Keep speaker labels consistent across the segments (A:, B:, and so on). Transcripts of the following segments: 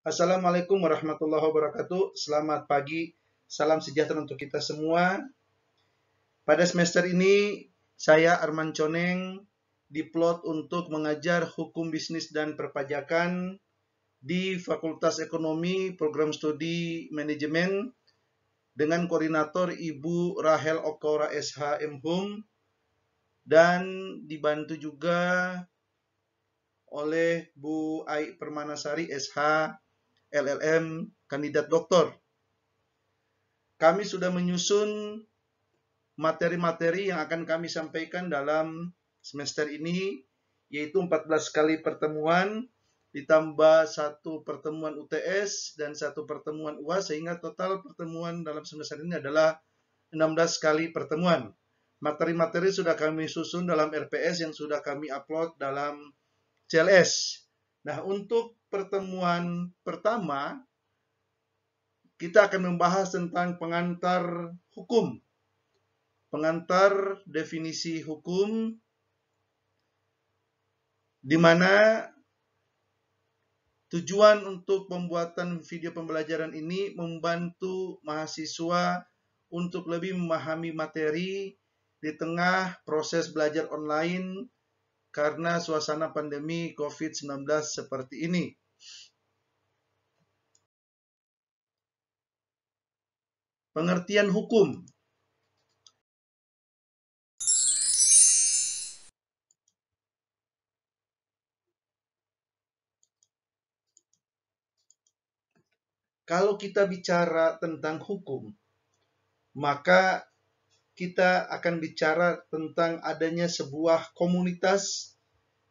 A: Assalamualaikum warahmatullahi wabarakatuh. Selamat pagi, salam sejahtera untuk kita semua. Pada semester ini, saya Arman Coneng diplot untuk mengajar hukum bisnis dan perpajakan di Fakultas Ekonomi Program Studi Manajemen dengan koordinator Ibu Rahel Okora SH MHum dan dibantu juga oleh Bu Ai Permanasari SH LLM kandidat doktor. Kami sudah menyusun materi-materi yang akan kami sampaikan dalam semester ini, yaitu 14 kali pertemuan, ditambah 1 pertemuan UTS dan 1 pertemuan UAS, sehingga total pertemuan dalam semester ini adalah 16 kali pertemuan. Materi-materi sudah kami susun dalam RPS yang sudah kami upload dalam CLS. Nah, untuk pertemuan pertama, kita akan membahas tentang pengantar hukum. Pengantar definisi hukum, di mana tujuan untuk pembuatan video pembelajaran ini membantu mahasiswa untuk lebih memahami materi di tengah proses belajar online karena suasana pandemi COVID-19 seperti ini. Pengertian hukum. Kalau kita bicara tentang hukum, maka kita akan bicara tentang adanya sebuah komunitas,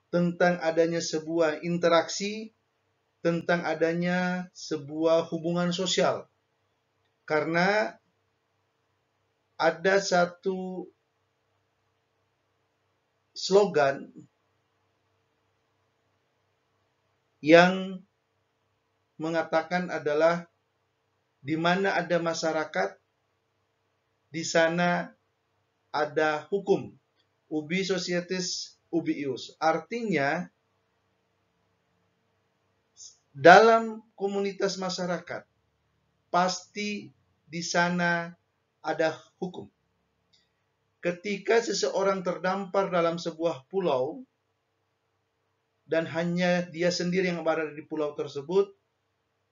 A: tentang adanya sebuah interaksi, tentang adanya sebuah hubungan sosial. Karena ada satu slogan yang mengatakan adalah di mana ada masyarakat, di sana ada hukum. Ubi societas, ubi ius. Artinya, dalam komunitas masyarakat, pasti di sana ada hukum. Ketika seseorang terdampar dalam sebuah pulau, dan hanya dia sendiri yang berada di pulau tersebut,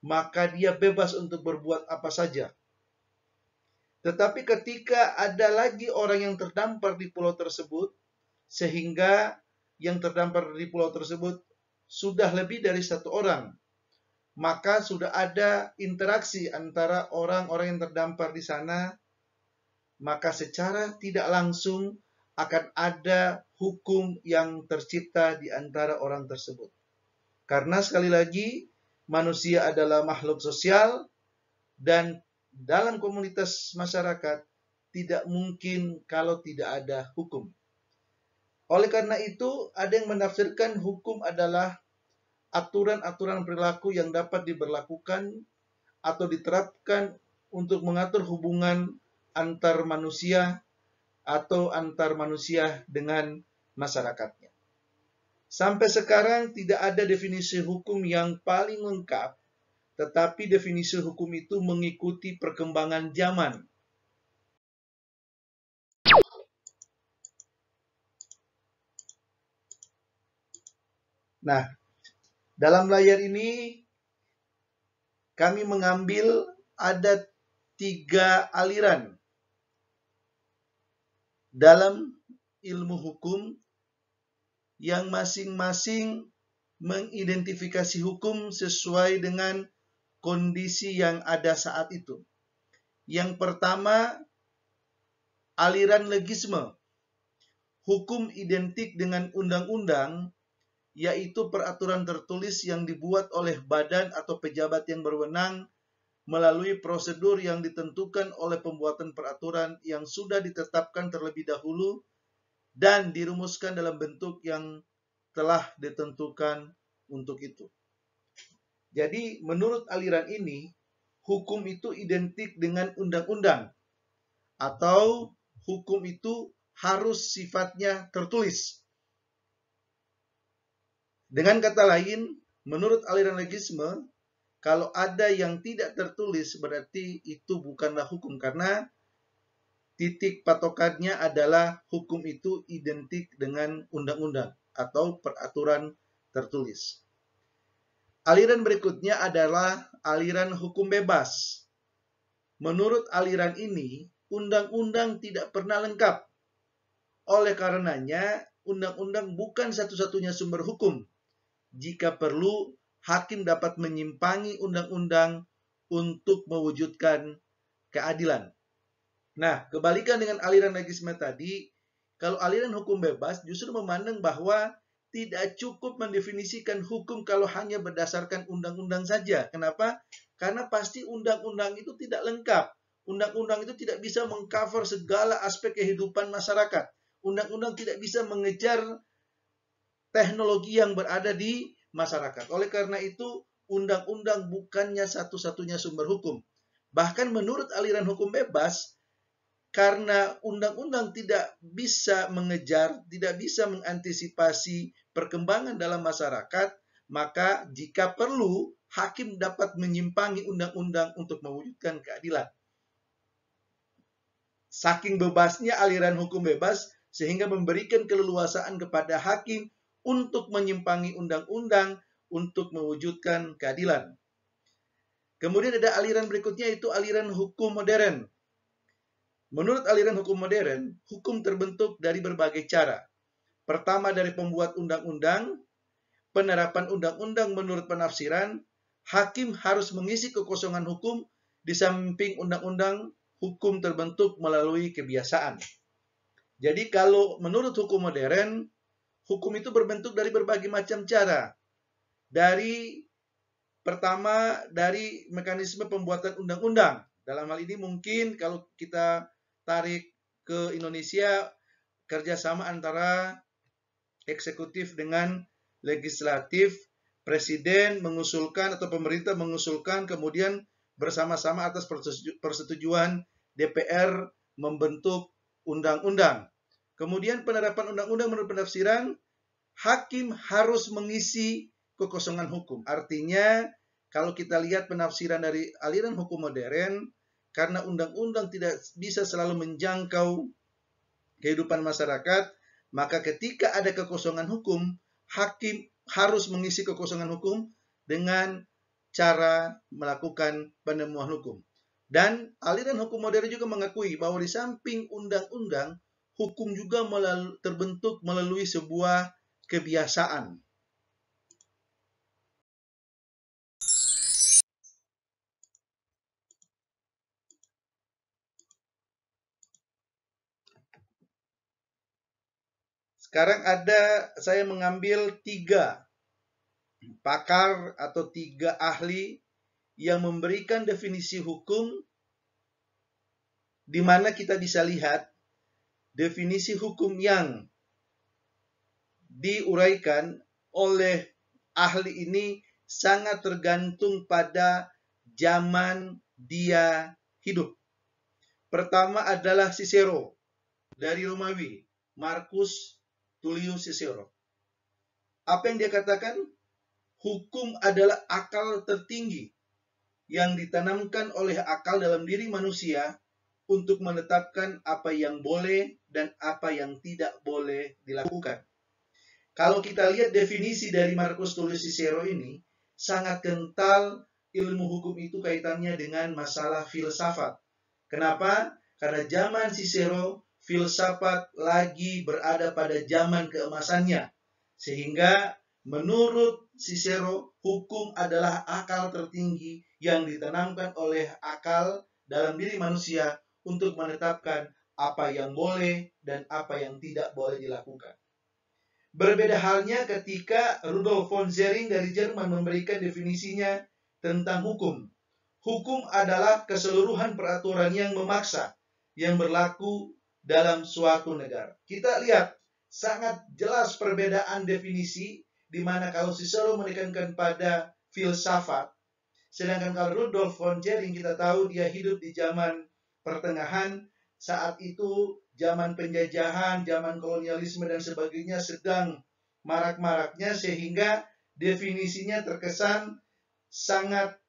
A: maka dia bebas untuk berbuat apa saja. Tetapi ketika ada lagi orang yang terdampar di pulau tersebut, sehingga yang terdampar di pulau tersebut sudah lebih dari 1 orang, maka sudah ada interaksi antara orang-orang yang terdampar di sana, maka secara tidak langsung akan ada hukum yang tercipta di antara orang tersebut. Karena sekali lagi, manusia adalah makhluk sosial, dan dalam komunitas masyarakat tidak mungkin kalau tidak ada hukum. Oleh karena itu, ada yang menafsirkan hukum adalah aturan-aturan perilaku yang dapat diberlakukan atau diterapkan untuk mengatur hubungan antar manusia atau antar manusia dengan masyarakatnya. Sampai sekarang tidak ada definisi hukum yang paling lengkap, tetapi definisi hukum itu mengikuti perkembangan zaman. Nah, dalam layar ini kami mengambil ada 3 aliran dalam ilmu hukum yang masing-masing mengidentifikasi hukum sesuai dengan kondisi yang ada saat itu. Yang pertama, aliran legisme. Hukum identik dengan undang-undang, yaitu peraturan tertulis yang dibuat oleh badan atau pejabat yang berwenang melalui prosedur yang ditentukan oleh pembuatan peraturan yang sudah ditetapkan terlebih dahulu dan dirumuskan dalam bentuk yang telah ditentukan untuk itu. Jadi, menurut aliran ini, hukum itu identik dengan undang-undang, atau hukum itu harus sifatnya tertulis. Dengan kata lain, menurut aliran legisme, Kalau ada yang tidak tertulis berarti itu bukanlah hukum, karena titik patokannya adalah hukum itu identik dengan undang-undang atau peraturan tertulis. Aliran berikutnya adalah aliran hukum bebas. Menurut aliran ini, undang-undang tidak pernah lengkap. Oleh karenanya, undang-undang bukan satu-satunya sumber hukum. Jika perlu, hakim dapat menyimpangi undang-undang untuk mewujudkan keadilan. Nah, kebalikan dengan aliran legisme tadi, kalau aliran hukum bebas justru memandang bahwa tidak cukup mendefinisikan hukum kalau hanya berdasarkan undang-undang saja. Kenapa? Karena pasti undang-undang itu tidak lengkap. Undang-undang itu tidak bisa mengcover segala aspek kehidupan masyarakat. Undang-undang tidak bisa mengejar teknologi yang berada di masyarakat. Oleh karena itu, undang-undang bukannya satu-satunya sumber hukum. Bahkan menurut aliran hukum bebas, karena undang-undang tidak bisa mengejar, tidak bisa mengantisipasi perkembangan dalam masyarakat, maka jika perlu, hakim dapat menyimpangi undang-undang untuk mewujudkan keadilan. Saking bebasnya aliran hukum bebas, sehingga memberikan keleluasaan kepada hakim untuk menyimpangi undang-undang untuk mewujudkan keadilan. Kemudian ada aliran berikutnya, yaitu aliran hukum modern. Menurut aliran hukum modern, hukum terbentuk dari berbagai cara. Pertama dari pembuat undang-undang, penerapan undang-undang menurut penafsiran, hakim harus mengisi kekosongan hukum, di samping undang-undang, hukum terbentuk melalui kebiasaan. Jadi kalau menurut hukum modern, hukum itu berbentuk dari berbagai macam cara. Pertama dari mekanisme pembuatan undang-undang. Dalam hal ini mungkin kalau kita tarik ke Indonesia, kerjasama antara eksekutif dengan legislatif, presiden mengusulkan atau pemerintah mengusulkan, kemudian bersama-sama atas persetujuan DPR membentuk undang-undang. Kemudian penerapan undang-undang menurut penafsiran, hakim harus mengisi kekosongan hukum. Artinya, kalau kita lihat penafsiran dari aliran hukum modern, karena undang-undang tidak bisa selalu menjangkau kehidupan masyarakat, maka ketika ada kekosongan hukum, hakim harus mengisi kekosongan hukum dengan cara melakukan penemuan hukum. Dan aliran hukum modern juga mengakui bahwa di samping undang-undang, hukum juga terbentuk melalui sebuah kebiasaan. Sekarang saya mengambil 3 pakar atau 3 ahli yang memberikan definisi hukum, di mana kita bisa lihat definisi hukum yang diuraikan oleh ahli ini sangat tergantung pada zaman dia hidup. Pertama adalah Cicero dari Romawi, Marcus Tullius Cicero. Apa yang dia katakan? Hukum adalah akal tertinggi yang ditanamkan oleh akal dalam diri manusia untuk menetapkan apa yang boleh dan apa yang tidak boleh dilakukan. Kalau kita lihat definisi dari Marcus Tullius Cicero ini, sangat kental ilmu hukum itu kaitannya dengan masalah filsafat. Kenapa? Karena zaman Cicero, filsafat lagi berada pada zaman keemasannya. Sehingga menurut Cicero, hukum adalah akal tertinggi yang ditanamkan oleh akal dalam diri manusia untuk menetapkan apa yang boleh dan apa yang tidak boleh dilakukan. Berbeda halnya ketika Rudolf von Zering dari Jerman memberikan definisinya tentang hukum. Hukum adalah keseluruhan peraturan yang memaksa yang berlaku dalam suatu negara. Kita lihat sangat jelas perbedaan definisi, di mana kalau Cicero menekankan pada filsafat, sedangkan kalau Rudolf von Zering kita tahu dia hidup di zaman pertengahan, saat itu zaman penjajahan, zaman kolonialisme dan sebagainya sedang marak-maraknya, sehingga definisinya terkesan sangat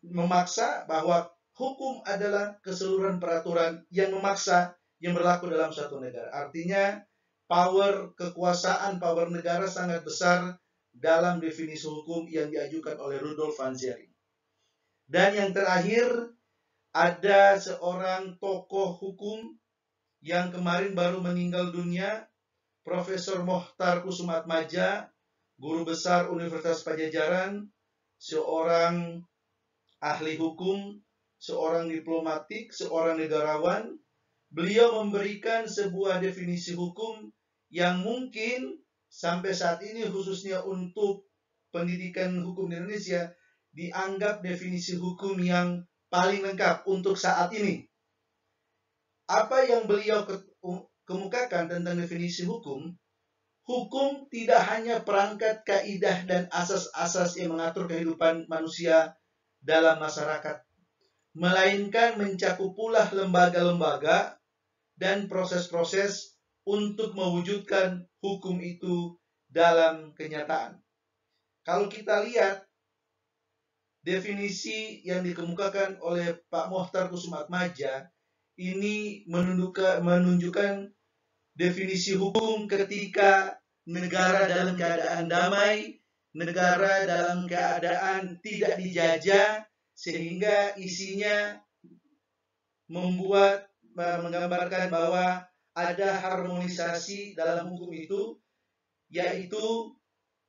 A: memaksa bahwa hukum adalah keseluruhan peraturan yang memaksa yang berlaku dalam suatu negara. Artinya kekuasaan power negara sangat besar dalam definisi hukum yang diajukan oleh Rudolf van Zering. Dan yang terakhir, ada seorang tokoh hukum yang kemarin baru meninggal dunia, Profesor Mohtar Kusumaatmadja, guru besar Universitas Pajajaran, seorang ahli hukum, seorang diplomatik, seorang negarawan. Beliau memberikan sebuah definisi hukum yang mungkin sampai saat ini khususnya untuk pendidikan hukum di Indonesia dianggap definisi hukum yang paling lengkap untuk saat ini. Apa yang beliau kemukakan tentang definisi hukum, hukum tidak hanya perangkat kaidah dan asas-asas yang mengatur kehidupan manusia dalam masyarakat, melainkan mencakup pula lembaga-lembaga dan proses-proses untuk mewujudkan hukum itu dalam kenyataan. Kalau kita lihat definisi yang dikemukakan oleh Pak Mohtar Kusumaatmadja ini menunjukkan definisi hukum ketika negara dalam keadaan damai, negara dalam keadaan tidak dijajah, sehingga isinya menggambarkan bahwa ada harmonisasi dalam hukum itu, yaitu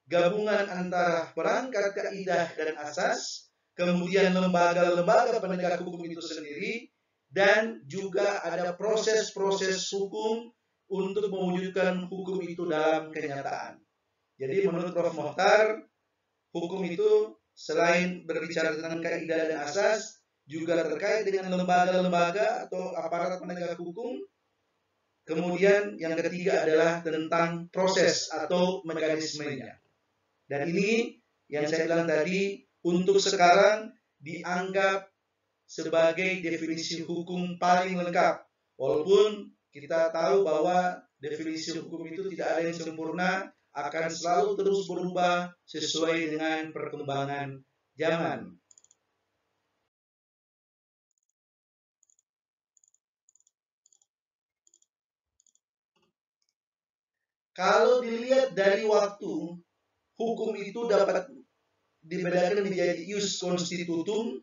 A: gabungan antara perangkat kaidah dan asas, kemudian lembaga-lembaga penegak hukum itu sendiri, dan juga ada proses-proses hukum untuk mewujudkan hukum itu dalam kenyataan. Jadi menurut Prof. Mohtar, hukum itu selain berbicara tentang kaidah dan asas, juga terkait dengan lembaga-lembaga atau aparat penegak hukum. Kemudian yang ketiga adalah tentang proses atau mekanismenya. Dan ini yang saya bilang tadi, untuk sekarang dianggap sebagai definisi hukum paling lengkap. Walaupun kita tahu bahwa definisi hukum itu tidak ada yang sempurna, akan selalu terus berubah sesuai dengan perkembangan zaman. Kalau dilihat dari waktu, hukum itu dapat dibedakan menjadi ius constitutum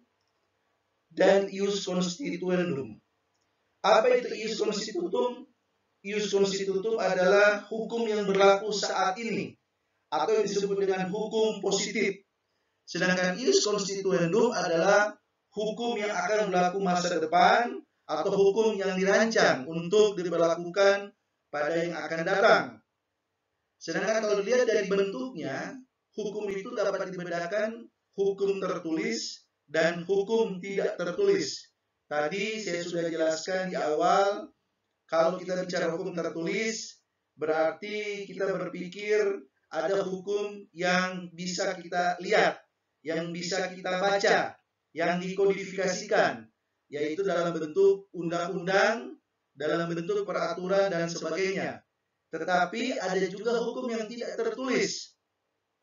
A: dan ius constituendum. Apa itu ius constitutum? Ius constitutum adalah hukum yang berlaku saat ini, atau yang disebut dengan hukum positif. Sedangkan ius constituendum adalah hukum yang akan berlaku masa depan, atau hukum yang dirancang untuk diberlakukan pada yang akan datang. Sedangkan kalau dilihat dari bentuknya, hukum itu dapat dibedakan hukum tertulis dan hukum tidak tertulis. Tadi saya sudah jelaskan di awal, kalau kita bicara hukum tertulis, berarti kita berpikir ada hukum yang bisa kita lihat, yang bisa kita baca, yang dikodifikasikan, yaitu dalam bentuk undang-undang, dalam bentuk peraturan, dan sebagainya. Tetapi ada juga hukum yang tidak tertulis.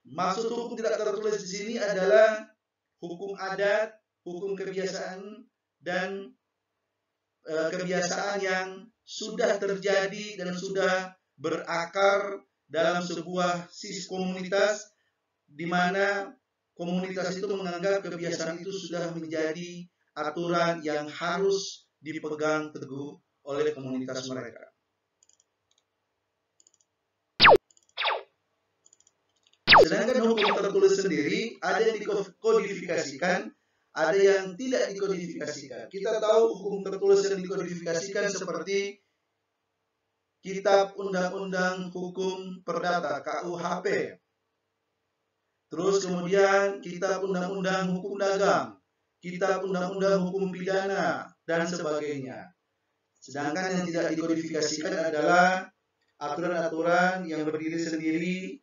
A: Maksud hukum tidak tertulis di sini adalah hukum adat, hukum kebiasaan, dan kebiasaan yang sudah terjadi dan sudah berakar dalam sebuah komunitas, di mana komunitas itu menganggap kebiasaan itu sudah menjadi aturan yang harus dipegang teguh oleh komunitas mereka. Sedangkan hukum tertulis sendiri ada yang dikodifikasikan, ada yang tidak dikodifikasikan. Kita tahu hukum tertulis yang dikodifikasikan seperti Kitab Undang-Undang Hukum Perdata (KUHP). Terus kemudian Kitab Undang-Undang Hukum Dagang, Kitab Undang-Undang Hukum Pidana, dan sebagainya. Sedangkan yang tidak dikodifikasikan adalah aturan-aturan yang berdiri sendiri,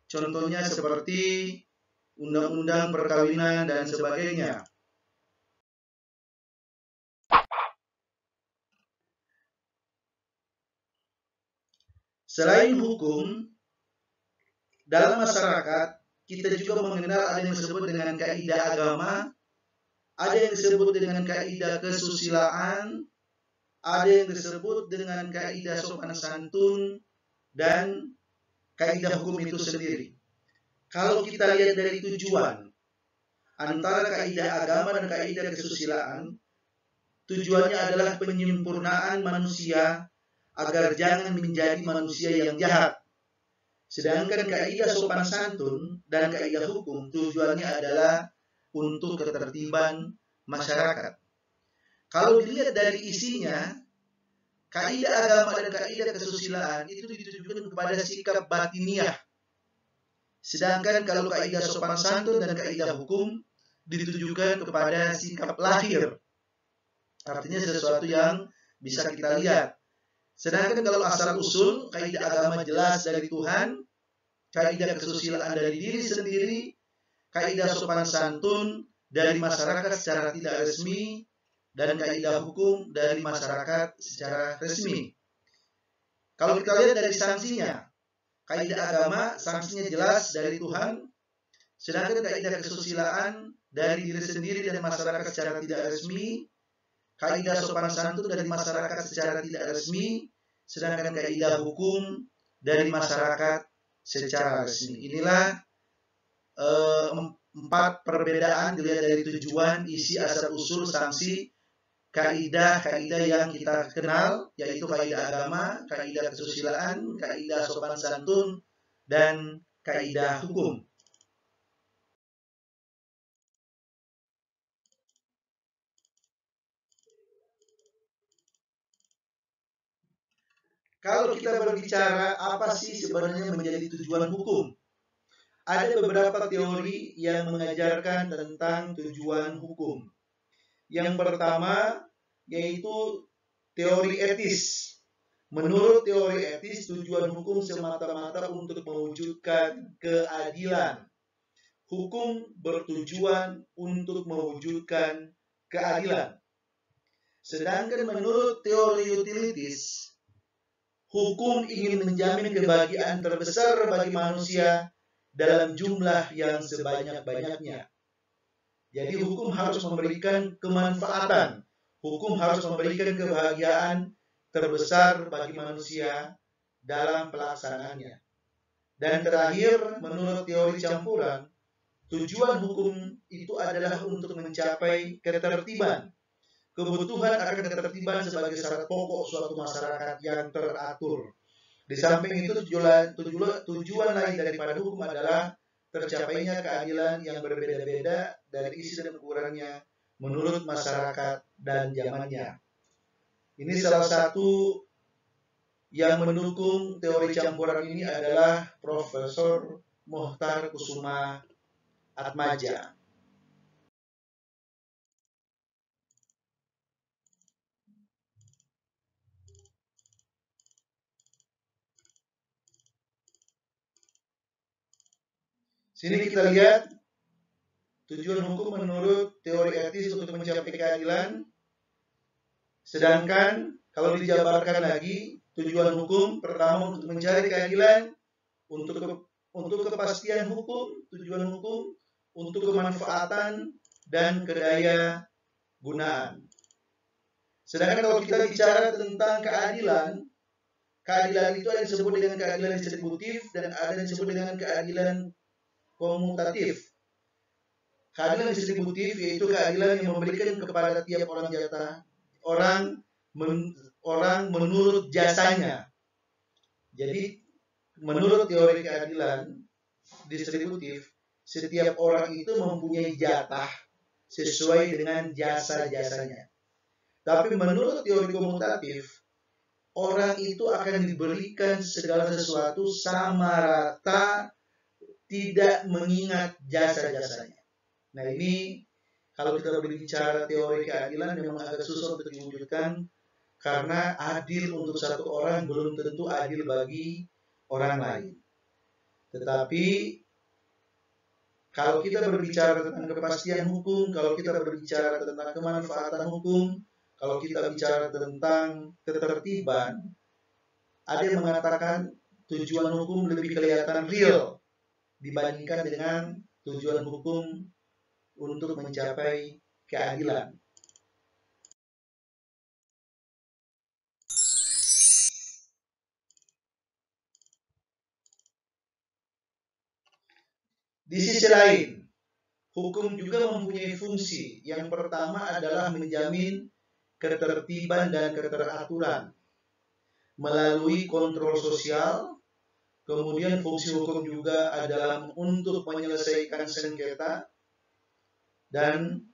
A: contohnya seperti undang-undang perkawinan dan sebagainya. Selain hukum, dalam masyarakat kita juga mengenal ada yang disebut dengan kaidah agama, ada yang disebut dengan kaidah kesusilaan, ada yang disebut dengan kaidah sopan santun, dan kaidah hukum itu sendiri. Kalau kita lihat dari tujuan antara kaidah agama dan kaidah kesusilaan, tujuannya adalah penyempurnaan manusia agar jangan menjadi manusia yang jahat. Sedangkan kaidah sopan santun dan kaidah hukum tujuannya adalah untuk ketertiban masyarakat. Kalau dilihat dari isinya, kaidah agama dan kaidah kesusilaan itu ditujukan kepada sikap batiniah. Sedangkan kalau kaidah sopan santun dan kaidah hukum ditujukan kepada sikap lahir. Artinya sesuatu yang bisa kita lihat. Sedangkan kalau asal usul, kaidah agama jelas dari Tuhan, kaidah kesusilaan dari diri sendiri, kaidah sopan santun dari masyarakat secara tidak resmi, dan kaidah hukum dari masyarakat secara resmi. Kalau kita lihat dari sanksinya, kaidah agama sanksinya jelas dari Tuhan, sedangkan kaidah kesusilaan dari diri sendiri dan masyarakat secara tidak resmi, kaidah sopan santun dari masyarakat secara tidak resmi, sedangkan kaidah hukum dari masyarakat secara resmi. Inilah 4 perbedaan dilihat dari tujuan, isi, asal usul, sanksi, kaidah-kaidah yang kita kenal, yaitu kaidah agama, kaidah kesusilaan, kaidah sopan santun, dan kaidah hukum. Kalau kita berbicara apa sih sebenarnya menjadi tujuan hukum, ada beberapa teori yang mengajarkan tentang tujuan hukum. Yang pertama yaitu teori etis. Menurut teori etis, tujuan hukum semata-mata untuk mewujudkan keadilan. Hukum bertujuan untuk mewujudkan keadilan. Sedangkan menurut teori utilitis, hukum ingin menjamin kebahagiaan terbesar bagi manusia dalam jumlah yang sebanyak-banyaknya. Jadi hukum harus memberikan kemanfaatan. Hukum harus memberikan kebahagiaan terbesar bagi manusia dalam pelaksanaannya. Dan terakhir, menurut teori campuran, tujuan hukum itu adalah untuk mencapai ketertiban. Kebutuhan akan ketertiban sebagai syarat pokok suatu masyarakat yang teratur. Di samping itu, tujuan lain daripada hukum adalah tercapainya keadilan yang berbeda-beda dari isi dan ukurannya menurut masyarakat dan zamannya. Ini salah satu yang mendukung teori campuran ini adalah Profesor Mohtar Kusuma Atmaja. Sini kita lihat tujuan hukum menurut teori etis untuk mencapai keadilan. Sedangkan kalau dijabarkan lagi, tujuan hukum pertama untuk mencari keadilan, untuk kepastian hukum, tujuan hukum untuk kemanfaatan dan kedaya gunaan. Sedangkan kalau kita bicara tentang keadilan, keadilan itu ada yang disebut dengan keadilan distributif dan ada yang disebut dengan keadilan komutatif. Keadilan distributif yaitu keadilan yang memberikan kepada tiap orang jatah orang menurut jasanya. Jadi menurut teori keadilan distributif, setiap orang itu mempunyai jatah sesuai dengan jasa-jasanya. Tapi menurut teori komutatif, orang itu akan diberikan segala sesuatu sama rata, tidak mengingat jasa-jasanya. Nah ini kalau kita berbicara teori keadilan memang agak susah untuk diwujudkan karena adil untuk satu orang belum tentu adil bagi orang lain. Tetapi kalau kita berbicara tentang kepastian hukum, kalau kita berbicara tentang kemanfaatan hukum, kalau kita bicara tentang ketertiban, ada yang mengatakan tujuan hukum lebih kelihatan real. dibandingkan dengan tujuan hukum untuk mencapai keadilan. Di sisi lain, hukum juga mempunyai fungsi. Yang pertama adalah menjamin ketertiban dan keteraturan melalui kontrol sosial. Kemudian fungsi hukum juga adalah untuk menyelesaikan sengketa, dan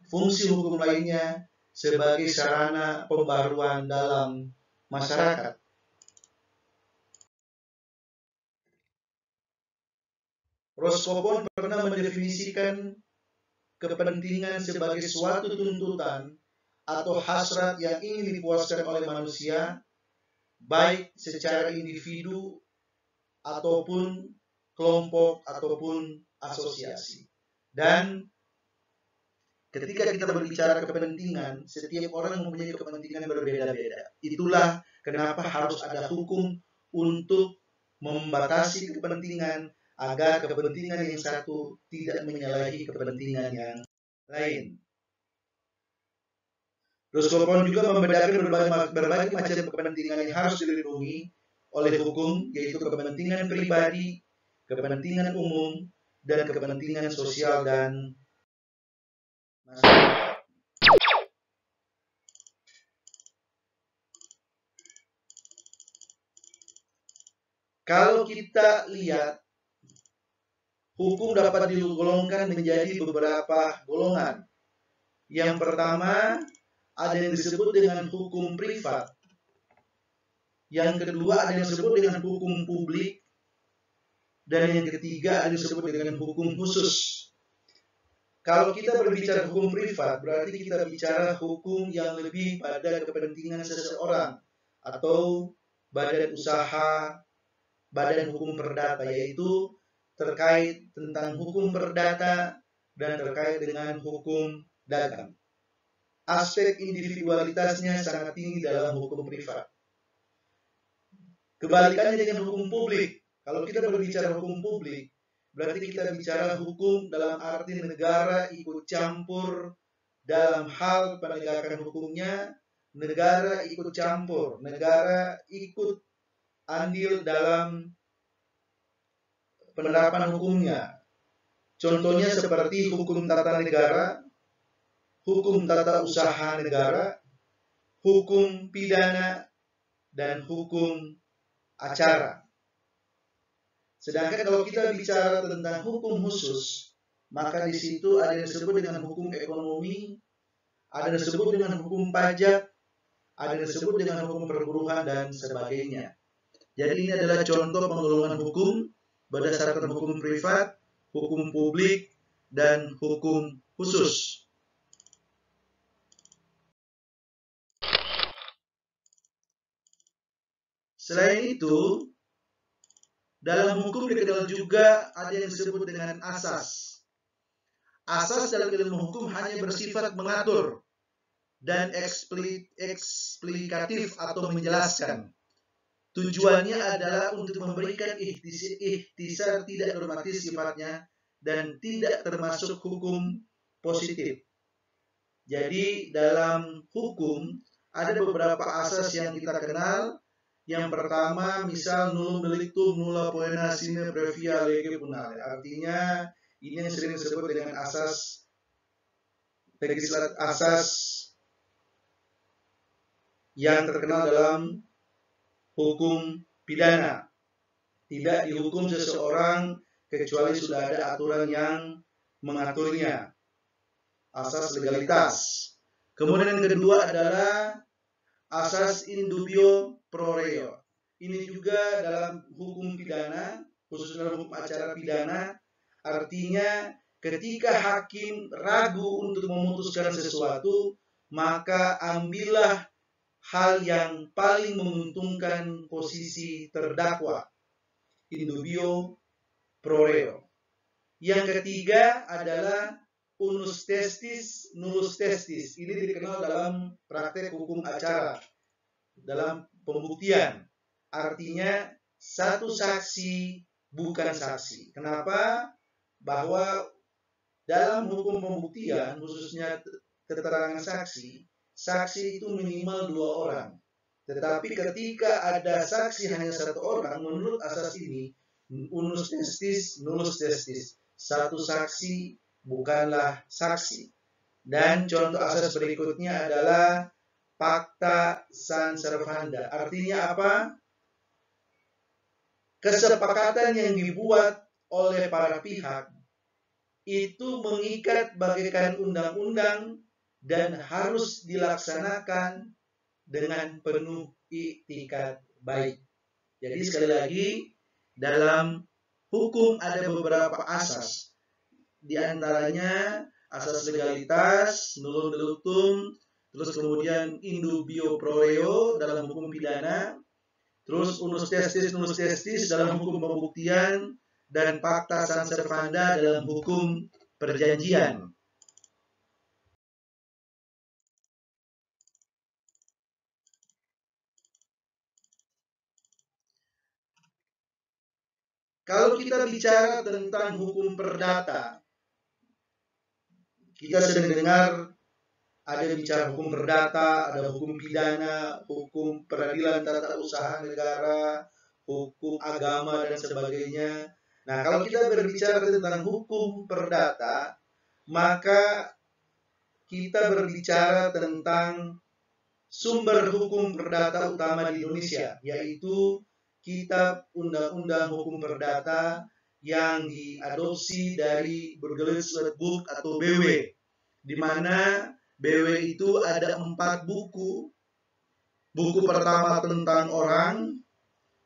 A: fungsi hukum lainnya sebagai sarana pembaruan dalam masyarakat. Roscoe pernah mendefinisikan kepentingan sebagai suatu tuntutan atau hasrat yang ingin dipuaskan oleh manusia, baik secara individu ataupun kelompok ataupun asosiasi. Dan ketika kita berbicara kepentingan, setiap orang mempunyai kepentingan berbeda-beda. Itulah kenapa harus ada hukum untuk membatasi kepentingan agar kepentingan yang satu tidak menyalahi kepentingan yang lain. Roscoe juga membedakan berbagai macam kepentingan yang harus dilindungi oleh hukum, yaitu kepentingan pribadi, kepentingan umum, dan kepentingan sosial dan masyarakat. Kalau kita lihat, hukum dapat digolongkan menjadi beberapa golongan. Yang pertama, ada yang disebut dengan hukum privat. Yang kedua, ada yang disebut dengan hukum publik. Dan yang ketiga, ada yang disebut dengan hukum khusus. Kalau kita berbicara hukum privat, berarti kita bicara hukum yang lebih pada kepentingan seseorang atau badan usaha, badan hukum perdata, yaitu terkait tentang hukum perdata dan terkait dengan hukum dagang. Aspek individualitasnya sangat tinggi dalam hukum privat. Kebalikannya dengan hukum publik. Kalau kita berbicara hukum publik, berarti kita bicara hukum dalam arti negara ikut campur dalam hal penegakan hukumnya, negara ikut campur, negara ikut andil dalam penerapan hukumnya. Contohnya seperti hukum tata negara, hukum tata usaha negara, hukum pidana, dan hukum acara. Sedangkan kalau kita bicara tentang hukum khusus, maka di situ ada yang disebut dengan hukum ekonomi, ada yang disebut dengan hukum pajak, ada yang disebut dengan hukum perburuan, dan sebagainya. Jadi ini adalah contoh penggolongan hukum berdasarkan hukum privat, hukum publik, dan hukum khusus. Selain itu, dalam hukum dikenal juga ada yang disebut dengan asas. Asas dalam ilmu hukum hanya bersifat mengatur dan eksplikatif atau menjelaskan. Tujuannya adalah untuk memberikan ikhtisar tidak normatif sifatnya dan tidak termasuk hukum positif. Jadi dalam hukum ada beberapa asas yang kita kenal. Yang pertama, misal nullum delictum nulla poena sine previa lege punale. Artinya ini yang sering disebut dengan asas yang terkenal dalam hukum pidana. Tidak dihukum seseorang kecuali sudah ada aturan yang mengaturnya. Asas legalitas. Kemudian yang kedua adalah asas in dubio pro reo. Ini juga dalam hukum pidana, khususnya dalam hukum acara pidana, artinya ketika hakim ragu untuk memutuskan sesuatu, maka ambillah hal yang paling menguntungkan posisi terdakwa. In dubio pro reo. Yang ketiga adalah unus testis, nullus testis. Ini dikenal dalam praktek hukum acara, dalam pembuktian. Artinya satu saksi bukan saksi. Kenapa? Bahwa dalam hukum pembuktian, khususnya keterangan saksi, saksi itu minimal 2 orang. Tetapi ketika ada saksi hanya 1 orang, menurut asas ini, unus testis, nullus testis. Satu saksi bukanlah saksi. Dan contoh asas berikutnya adalah pacta sunt servanda. Artinya apa? Kesepakatan yang dibuat oleh para pihak itu mengikat bagaikan undang-undang dan harus dilaksanakan dengan penuh iktikat baik. Jadi sekali lagi, dalam hukum ada beberapa asas. Di antaranya asas legalitas, nullum delictum, terus kemudian indubio pro reo dalam hukum pidana, terus unus testis dalam hukum pembuktian, dan pacta sunt servanda dalam hukum perjanjian. Kalau kita bicara tentang hukum perdata, kita sering dengar ada bicara hukum perdata, ada hukum pidana, hukum peradilan tata usaha negara, hukum agama, dan sebagainya. Nah, kalau kita berbicara tentang hukum perdata, maka kita berbicara tentang sumber hukum perdata utama di Indonesia, yaitu Kitab Undang-Undang Hukum Perdata yang diadopsi dari Burgerlijk Wetboek atau BW, di mana BW itu ada 4 buku. Buku pertama tentang orang,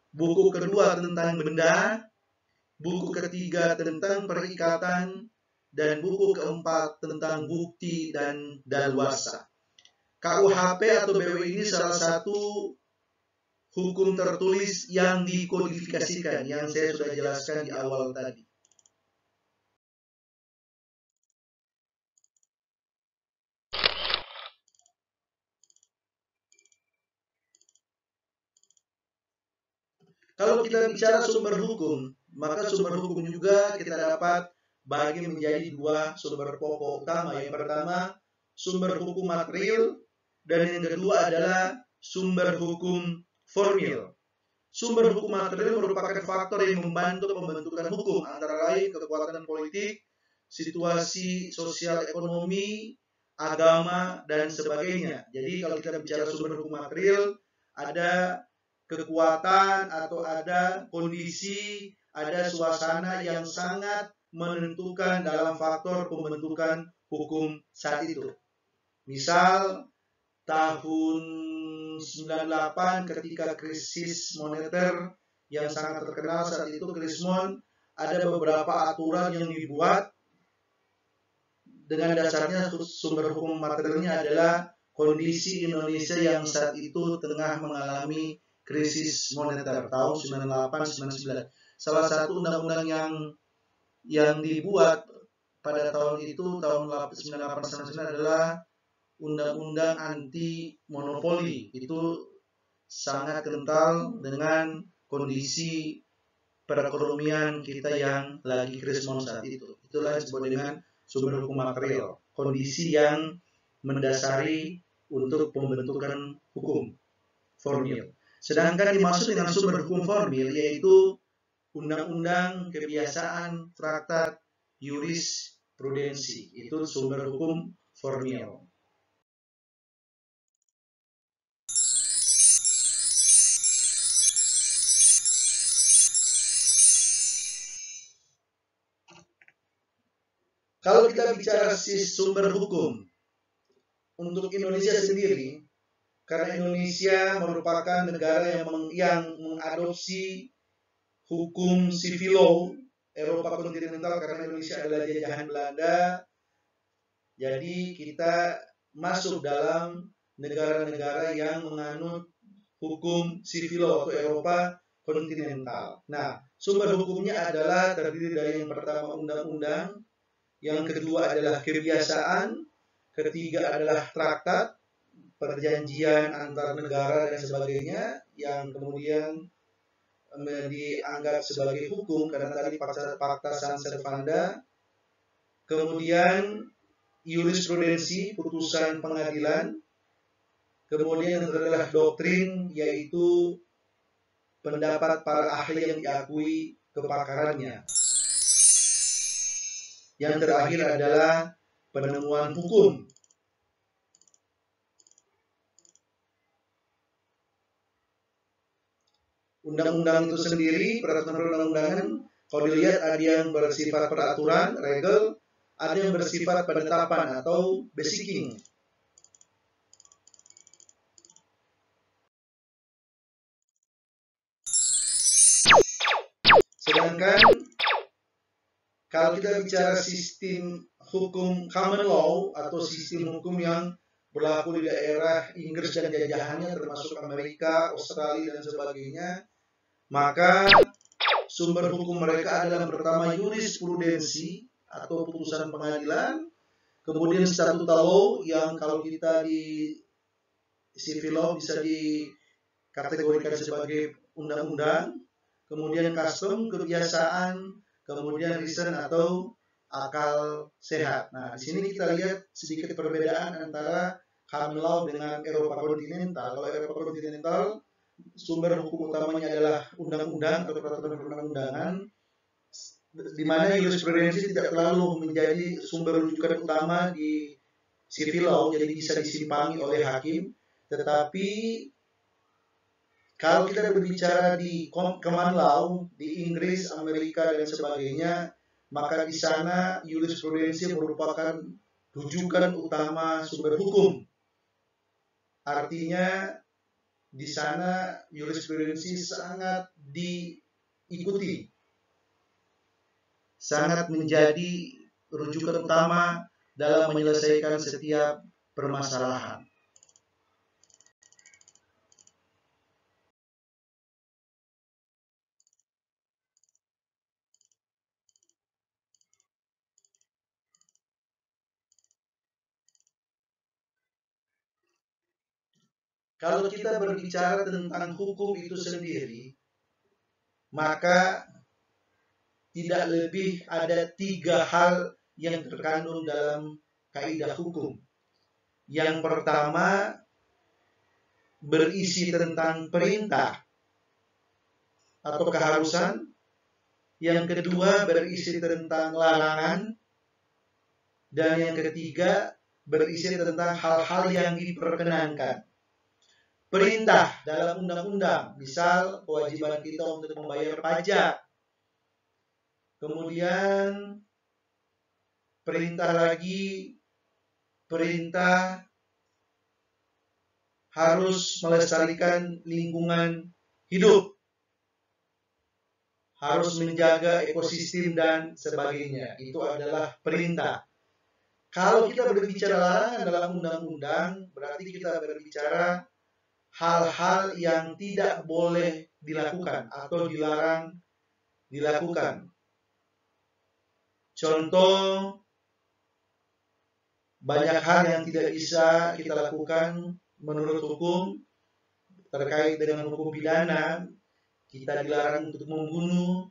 A: buku kedua tentang benda, buku ketiga tentang perikatan, dan buku keempat tentang bukti dan daluarsa. KUHP atau BW ini salah satu hukum tertulis yang dikodifikasikan, yang saya sudah jelaskan di awal tadi. Kalau kita bicara sumber hukum, maka sumber hukum juga kita dapat bagi menjadi 2 sumber pokok utama. Yang pertama, sumber hukum material, dan yang kedua adalah sumber hukum formil. Sumber hukum material merupakan faktor yang membantu pembentukan hukum, antara lain kekuatan politik, situasi sosial ekonomi, agama, dan sebagainya. Jadi kalau kita bicara sumber hukum material, ada kekuatan atau ada kondisi, ada suasana yang sangat menentukan dalam faktor pembentukan hukum saat itu. Misal tahun 98 ketika krisis moneter yang sangat terkenal saat itu, Krismon, ada beberapa aturan yang dibuat dengan dasarnya sumber hukum materialnya adalah kondisi Indonesia yang saat itu tengah mengalami krisis moneter tahun 98-99. Salah satu undang-undang yang dibuat pada tahun itu, tahun 98-99 adalah undang-undang anti monopoli. Itu sangat kental dengan kondisi perekonomian kita yang lagi krisis saat itu. Itulah disebut dengan sumber hukum material, kondisi yang mendasari untuk pembentukan hukum formil. Sedangkan dimaksud dengan sumber hukum formil yaitu undang-undang, kebiasaan, traktat, jurisprudensi. Itu sumber hukum formil. Kalau kita bicara sumber hukum untuk Indonesia sendiri, karena Indonesia merupakan negara yang mengadopsi hukum civil law Eropa kontinental, karena Indonesia adalah jajahan Belanda, jadi kita masuk dalam negara-negara yang menganut hukum civil law atau Eropa kontinental. Nah, sumber hukumnya adalah terdiri dari yang pertama undang-undang, yang kedua adalah kebiasaan, ketiga adalah traktat, perjanjian antar negara dan sebagainya, yang kemudian dianggap sebagai hukum karena tadi fakta san servanda. Kemudian jurisprudensi, putusan pengadilan. Kemudian yang adalah doktrin, yaitu pendapat para ahli yang diakui kepakarannya. Yang terakhir adalah penemuan hukum. Undang-undang itu sendiri, peraturan perundang-undangan, kalau dilihat ada yang bersifat peraturan, regel, ada yang bersifat penetapan atau basicing. Sedangkan kalau kita bicara sistem hukum common law atau sistem hukum yang berlaku di daerah Inggris dan jajahannya termasuk Amerika, Australia dan sebagainya, maka sumber hukum mereka adalah pertama jurisprudensi atau putusan pengadilan, kemudian statuta law yang kalau kita di civil law bisa dikategorikan sebagai undang-undang, kemudian custom, kebiasaan, kemudian reason atau akal sehat. Nah, di sini kita lihat sedikit perbedaan antara common law dengan Eropa kontinental. Kalau Eropa kontinental, sumber hukum utamanya adalah undang-undang atau peraturan perundang-undangan, di mana jurisprudensi tidak terlalu menjadi sumber rujukan utama di civil law, jadi bisa disimpangi oleh hakim. Tetapi kalau kita berbicara di common law, di Inggris, Amerika, dan sebagainya, maka di sana jurisprudensi merupakan rujukan utama sumber hukum. Artinya, di sana jurisprudensi sangat diikuti, sangat menjadi rujukan utama dalam menyelesaikan setiap permasalahan. Kalau kita berbicara tentang hukum itu sendiri, maka tidak lebih ada 3 hal yang terkandung dalam kaidah hukum. Yang pertama, berisi tentang perintah atau keharusan. Yang kedua, berisi tentang larangan. Dan yang ketiga, berisi tentang hal-hal yang diperkenankan. Perintah dalam undang-undang, misal kewajiban kita untuk membayar pajak. Kemudian perintah lagi, perintah harus melestarikan lingkungan hidup, harus menjaga ekosistem dan sebagainya. Itu adalah perintah. Kalau kita berbicara larangan dalam undang-undang, berarti kita berbicara hal-hal yang tidak boleh dilakukan atau dilarang dilakukan. Contoh, banyak hal yang tidak bisa kita lakukan menurut hukum terkait dengan hukum pidana. Kita dilarang untuk membunuh,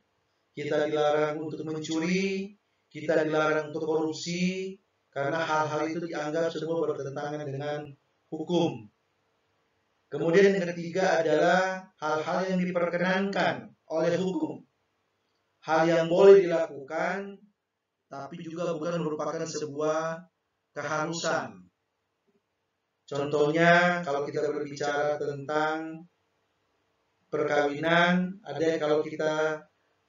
A: kita dilarang untuk mencuri, kita dilarang untuk korupsi, karena hal-hal itu dianggap semua bertentangan dengan hukum. Kemudian yang ketiga adalah hal-hal yang diperkenankan oleh hukum. Hal yang boleh dilakukan, tapi juga bukan merupakan sebuah keharusan. Contohnya, kalau kita berbicara tentang perkawinan, ada kalau kita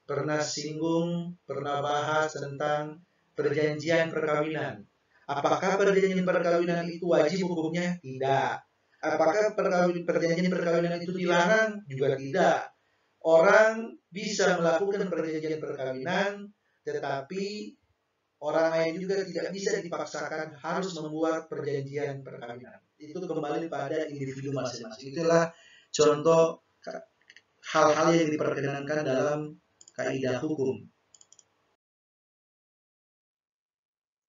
A: pernah singgung, pernah bahas tentang perjanjian perkawinan. Apakah perjanjian perkawinan itu wajib hukumnya? Tidak. Apakah perjanjian perkawinan itu dilarang? Juga tidak. Orang bisa melakukan perjanjian perkawinan, tetapi orang lain juga tidak bisa dipaksakan harus membuat perjanjian perkawinan. Itu kembali pada individu masing-masing. Itulah contoh hal-hal yang diperkenankan dalam kaidah hukum.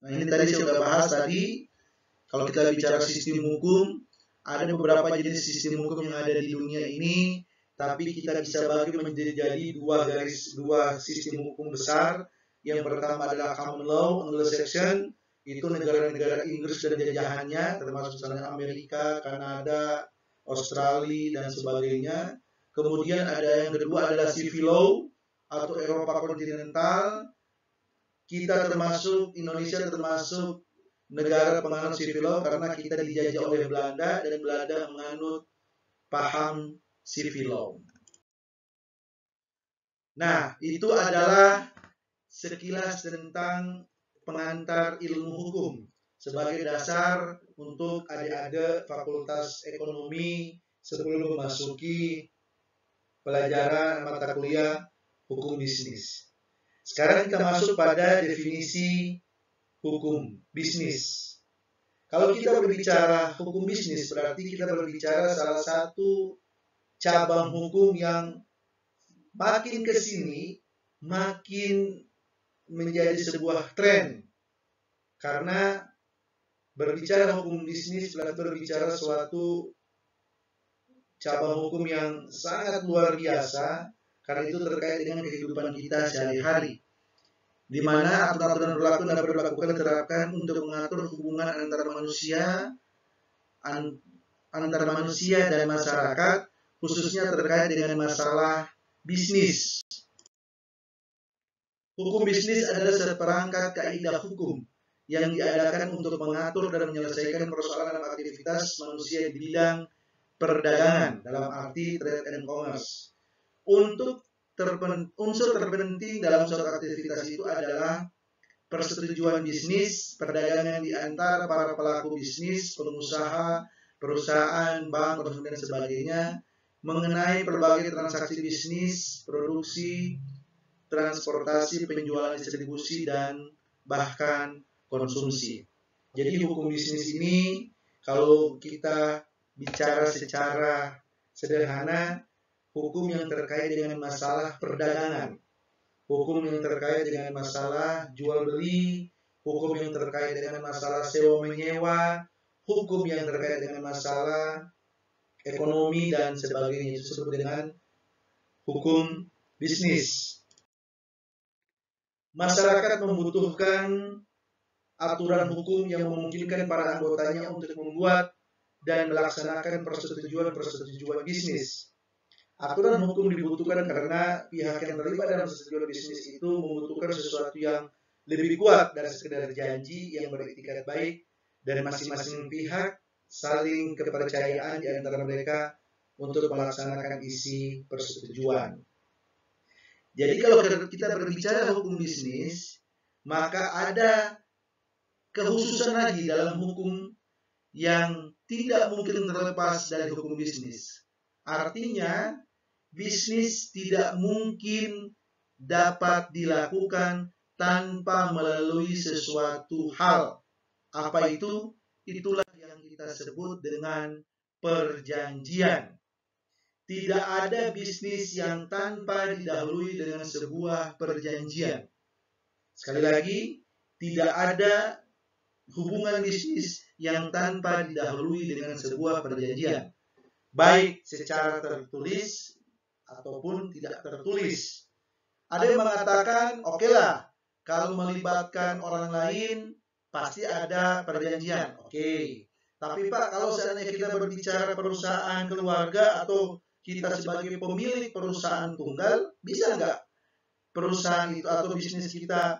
A: Nah, ini tadi saya sudah bahas tadi, kalau kita bicara sistem hukum, ada beberapa jenis sistem hukum yang ada di dunia ini, tapi kita bisa bagi menjadi dua sistem hukum besar. Yang pertama adalah common law, Anglo-Saxon, itu negara-negara Inggris dan jajahannya, termasuk misalnya Amerika, Kanada, Australia, dan sebagainya. Kemudian ada yang kedua adalah civil law atau Eropa kontinental. Kita termasuk, Indonesia termasuk negara penganut civil law karena kita dijajah oleh Belanda dan Belanda menganut paham civil law. Nah, itu adalah sekilas tentang pengantar ilmu hukum sebagai dasar untuk adik-adik Fakultas Ekonomi sebelum memasuki pelajaran mata kuliah hukum bisnis. Sekarang kita masuk pada definisi hukum bisnis. Kalau kita berbicara hukum bisnis, berarti kita berbicara salah satu cabang hukum yang makin ke sini makin menjadi sebuah tren. Karena berbicara hukum bisnis berarti berbicara suatu cabang hukum yang sangat luar biasa, karena itu terkait dengan kehidupan kita sehari-hari, di mana aturan-aturan berlaku dapat dilakukan dan diterapkan untuk mengatur hubungan antara manusia dan masyarakat, khususnya terkait dengan masalah bisnis. Hukum bisnis adalah seperangkat kaidah hukum yang diadakan untuk mengatur dan menyelesaikan persoalan dalam aktivitas manusia di bidang perdagangan, dalam arti trade and commerce. Unsur terpenting dalam suatu aktivitas itu adalah persetujuan bisnis, perdagangan di antara para pelaku bisnis, pengusaha, perusahaan, bank, dan sebagainya, mengenai berbagai transaksi bisnis, produksi, transportasi, penjualan, distribusi, dan bahkan konsumsi. Jadi hukum bisnis ini kalau kita bicara secara sederhana, hukum yang terkait dengan masalah perdagangan, hukum yang terkait dengan masalah jual beli, hukum yang terkait dengan masalah sewa menyewa, hukum yang terkait dengan masalah ekonomi dan sebagainya, itu disebut dengan hukum bisnis. Masyarakat membutuhkan aturan hukum yang memungkinkan para anggotanya untuk membuat dan melaksanakan persetujuan bisnis. Aturan hukum dibutuhkan karena pihak yang terlibat dalam persetujuan bisnis itu membutuhkan sesuatu yang lebih kuat dari sekedar janji yang beretikat baik, dan masing-masing pihak saling kepercayaan di antara mereka untuk melaksanakan isi persetujuan. Jadi kalau kita berbicara hukum bisnis, maka ada kekhususan lagi dalam hukum yang tidak mungkin terlepas dari hukum bisnis. Artinya, bisnis tidak mungkin dapat dilakukan tanpa melalui sesuatu hal. Apa itu? Itulah yang kita sebut dengan perjanjian. Tidak ada bisnis yang tanpa didahului dengan sebuah perjanjian. Sekali lagi, tidak ada hubungan bisnis yang tanpa didahului dengan sebuah perjanjian, baik secara tertulis ataupun tidak tertulis. Ada yang mengatakan, oke lah, kalau melibatkan orang lain pasti ada perjanjian. Oke. Tapi Pak, kalau seandainya kita berbicara perusahaan keluarga atau kita sebagai pemilik perusahaan tunggal, bisa nggak perusahaan itu atau bisnis kita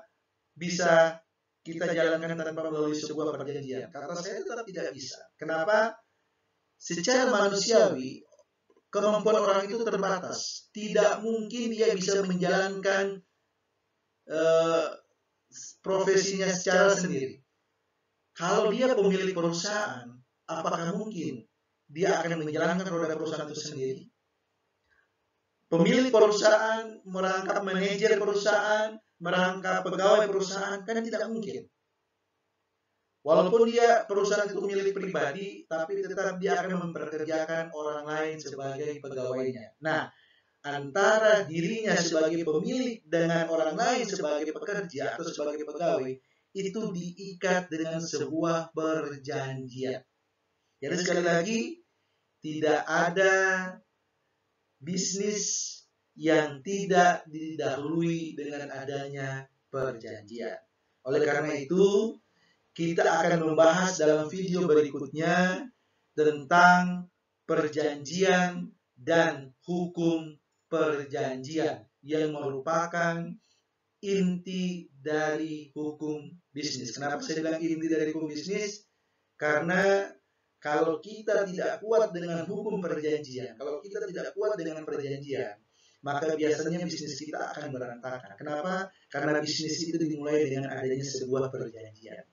A: bisa kita jalankan tanpa melalui sebuah perjanjian? Kata saya tetap tidak bisa. Kenapa? Secara manusiawi, kemampuan orang itu terbatas. Tidak mungkin dia bisa menjalankan profesinya secara sendiri. Kalau dia pemilik perusahaan, apakah mungkin dia akan menjalankan roda perusahaan itu sendiri? Pemilik perusahaan merangkap manajer perusahaan, merangkap pegawai perusahaan, kan tidak mungkin. Walaupun dia perusahaan itu milik pribadi, tapi tetap dia akan memperkerjakan orang lain sebagai pegawainya. Nah, antara dirinya sebagai pemilik dengan orang lain sebagai pekerja atau sebagai pegawai, itu diikat dengan sebuah perjanjian. Jadi sekali lagi, tidak ada bisnis yang tidak didahului dengan adanya perjanjian. Oleh karena itu, kita akan membahas dalam video berikutnya tentang perjanjian dan hukum perjanjian yang merupakan inti dari hukum bisnis. Kenapa saya bilang inti dari hukum bisnis? Karena kalau kita tidak kuat dengan hukum perjanjian, kalau kita tidak kuat dengan perjanjian, maka biasanya bisnis kita akan berantakan. Kenapa? Karena bisnis itu dimulai dengan adanya sebuah perjanjian.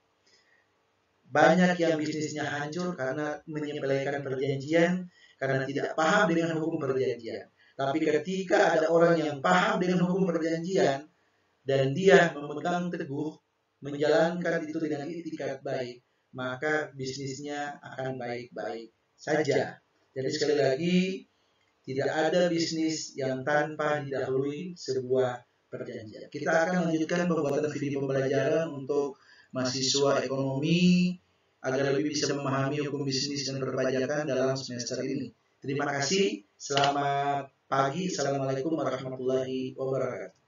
A: Banyak yang bisnisnya hancur karena menyepelekan perjanjian, karena tidak paham dengan hukum perjanjian. Tapi ketika ada orang yang paham dengan hukum perjanjian, dan dia memegang teguh, menjalankan itu dengan itikat baik, maka bisnisnya akan baik-baik saja. Jadi sekali lagi, tidak ada bisnis yang tanpa didahului sebuah perjanjian. Kita akan lanjutkan pembuatan video pembelajaran untuk mahasiswa ekonomi agar lebih bisa memahami hukum bisnis dan perpajakan dalam semester ini. Terima kasih, selamat pagi, assalamualaikum warahmatullahi wabarakatuh.